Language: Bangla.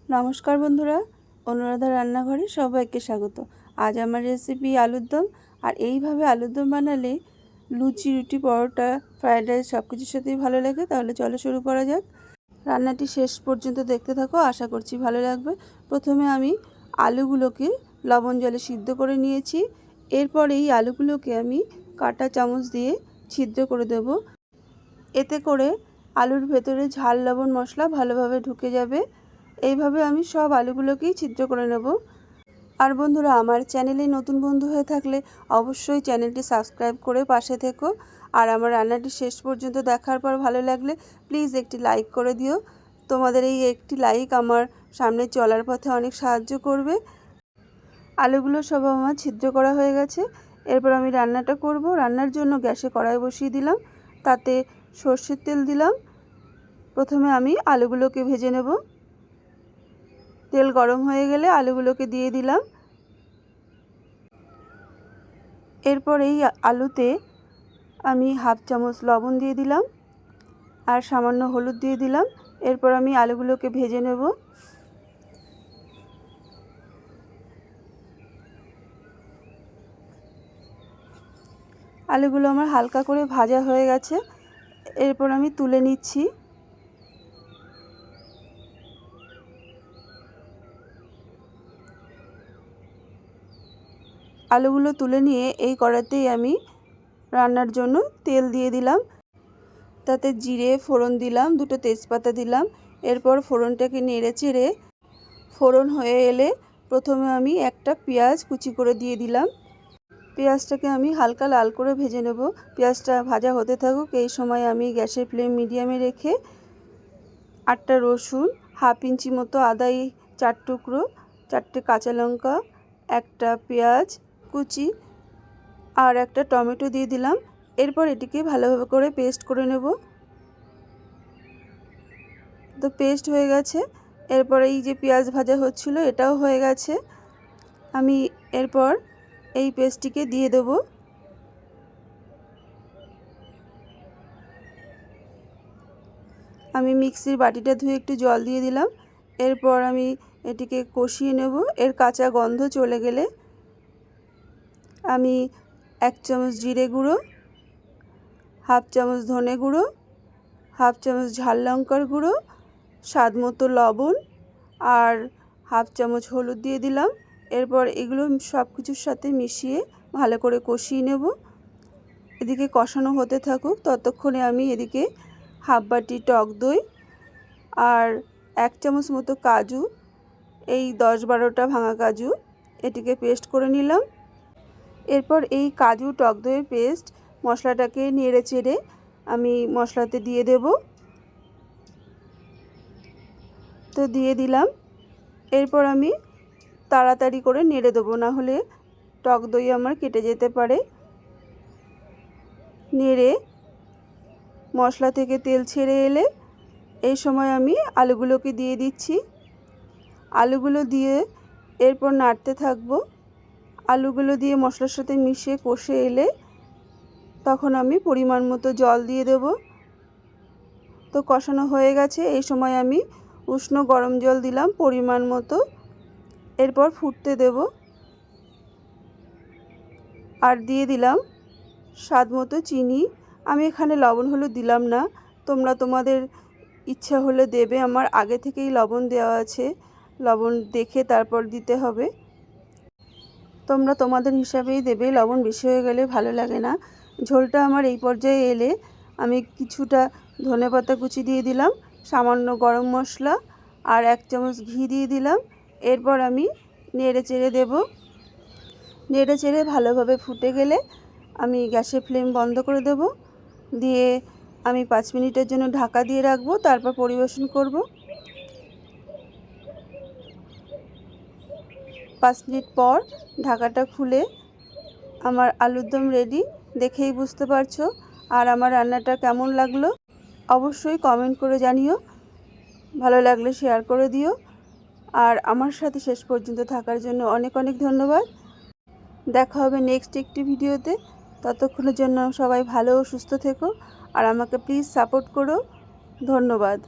নমস্কার বন্ধুরা, অনুরাধা রান্নাঘরে সবাইকে স্বাগত। আজ আমার রেসিপি আলুর দম। আর এইভাবে আলুর দম বানালে লুচি, রুটি, পরোটা, ফ্রায়েড রাইস সব কিছুর সাথেই ভালো লাগে। তাহলে চলো শুরু করা যাক। রান্নাটি শেষ পর্যন্ত দেখতে থাকো, আশা করছি ভালো লাগবে। প্রথমে আমি আলুগুলোকে লবণ জলে সিদ্ধ করে নিয়েছি। এরপর এই আলুগুলোকে আমি কাঁটা চামচ দিয়ে ছিদ্র করে দেব। এতে করে আলুর ভেতরে ঝাল, লবণ, মশলা ভালোভাবে ঢুকে যাবে। এইভাবে আমি সব আলুগুলোকেই ছিদ্র করে নেব। আর বন্ধুরা, আমার চ্যানেলে নতুন বন্ধু হয়ে থাকলে অবশ্যই চ্যানেলটি সাবস্ক্রাইব করে পাশে থেকো। আর আমার রান্নাটি শেষ পর্যন্ত দেখার পর ভালো লাগলে প্লিজ একটি লাইক করে দিও। তোমাদের এই একটি লাইক আমার সামনে চলার পথে অনেক সাহায্য করবে। আলুগুলো সব আমার ছিদ্র করা হয়ে গেছে। এরপর আমি রান্নাটা করব। রান্নার জন্য গ্যাসে কড়াই বসিয়ে দিলাম, তাতে সর্ষের তেল দিলাম। প্রথমে আমি আলুগুলোকে ভেজে নেব। তেল গরম হয়ে গেলে আলুগুলোকে দিয়ে দিলাম। এরপর এই আলুতে আমি হাফ চামচ লবণ দিয়ে দিলাম আর সামান্য হলুদ দিয়ে দিলাম। এরপর আমি আলুগুলোকে ভেজে নেব। আলুগুলো আমার হালকা করে ভাজা হয়ে গেছে। এরপর আমি তুলে নিচ্ছি। আলুগুলো তুলে নিয়ে এই কড়াতেই আমি রান্নার জন্য তেল দিয়ে দিলাম। তাতে জিরে ফোড়ন দিলাম, দুটো তেজপাতা দিলাম। এরপর ফোড়নটাকে নেড়ে চেড়ে ফোড়ন হয়ে এলে প্রথমে আমি একটা পেঁয়াজ কুচি করে দিয়ে দিলাম। পেঁয়াজটাকে আমি হালকা লাল করে ভেজে নেব। পেঁয়াজটা ভাজা হতে থাকুক। এই সময় আমি গ্যাসের ফ্লেম মিডিয়ামে রেখে 8টা রসুন, হাফ ইঞ্চি মতো আদা, 4 টুকরো, 4টে কাঁচা লঙ্কা, একটা পেঁয়াজ কুচি আর একটা টমেটো দিয়ে দিলাম। এরপর এটিকে ভালোভাবে করে পেস্ট করে নেব। তো পেস্ট হয়ে গেছে। এরপর এই যে পেঁয়াজ ভাজা হচ্ছিল এটাও হয়ে গেছে। আমি এরপর এই পেস্টটিকে দিয়ে দেব। আমি মিক্সির বাটিটা ধুয়ে একটু জল দিয়ে দিলাম। এরপর আমি এটিকে কষিয়ে নেব। এর কাঁচা গন্ধ চলে গেলে আমি 1 চামচ জিরে গুঁড়ো, হাফ চামচ ধনে গুঁড়ো, হাফ চামচ ঝাল লঙ্কার গুঁড়ো, স্বাদ মতো লবণ আর হাফ চামচ হলুদ দিয়ে দিলাম। এরপর এগুলো সব কিছুর সাথে মিশিয়ে ভালো করে কষিয়ে নেব। এদিকে কষানো হতে থাকুক, ততক্ষণে আমি এদিকে হাফ বাটি টক দই আর 1 চামচ মতো কাজু, এই 10-12টা ভাঙা কাজু, এটিকে পেস্ট করে নিলাম। এরপর এই কাজু টক দইয়ের পেস্ট মশলাটাকে নেড়ে চেড়ে আমি মশলাতে দিয়ে দেব। তো দিয়ে দিলাম। এরপর আমি তাড়াতাড়ি করে নেড়ে দেবো, না হলে টক দই আমার কেটে যেতে পারে। নেড়ে মশলা থেকে তেল ছেড়ে এলে এই সময় আমি আলুগুলোকে দিয়ে দিচ্ছি। আলুগুলো দিয়ে এরপর নাড়তে থাকবো। আলুগুলো দিয়ে মশলার সাথে মিশিয়ে কষে এলে তখন আমি পরিমাণ মতো জল দিয়ে দেব। তো কষানো হয়ে গেছে। এই সময় আমি উষ্ণ গরম জল দিলাম পরিমাণ মতো। এরপর ফুটতে দেব আর দিয়ে দিলাম স্বাদ মতো চিনি। আমি এখানে লবণ হলুদ দিলাম না, তোমরা তোমাদের ইচ্ছা হলে দেবে। আমার আগে থেকেই লবণ দেওয়া আছে, লবণ দেখে তারপর দিতে হবে। তোমরা তোমাদের হিসাবেই দেবে, লবণ বেশি হয়ে গেলে ভালো লাগে না। ঝোলটা আমার এই পর্যায়ে এলে আমি কিছুটা ধনেপাতা কুচি দিয়ে দিলাম, সামান্য গরম মশলা আর 1 চামচ ঘি দিয়ে দিলাম। এরপর আমি নেড়ে চেড়ে দেব। নেড়ে চেড়ে ভালোভাবে ফুটে গেলে আমি গ্যাসের ফ্লেম বন্ধ করে দেব। দিয়ে আমি 5 মিনিটের জন্য ঢাকা দিয়ে রাখবো, তারপর পরিবেশন করব। 5 মিনিট পর ঢাকাটা খুলে আমার আলুর দম রেডি, দেখেই বুঝতে পারছো। আর আমার রান্নাটা কেমন লাগলো অবশ্যই কমেন্ট করে জানিও। ভালো লাগলে শেয়ার করে দিও। আর আমার সাথে শেষ পর্যন্ত থাকার জন্য অনেক অনেক ধন্যবাদ। দেখা হবে নেক্সট একটি ভিডিওতে। ততক্ষণের জন্য সবাই ভালো ও সুস্থ থেকো আর আমাকে প্লিজ সাপোর্ট করো। ধন্যবাদ।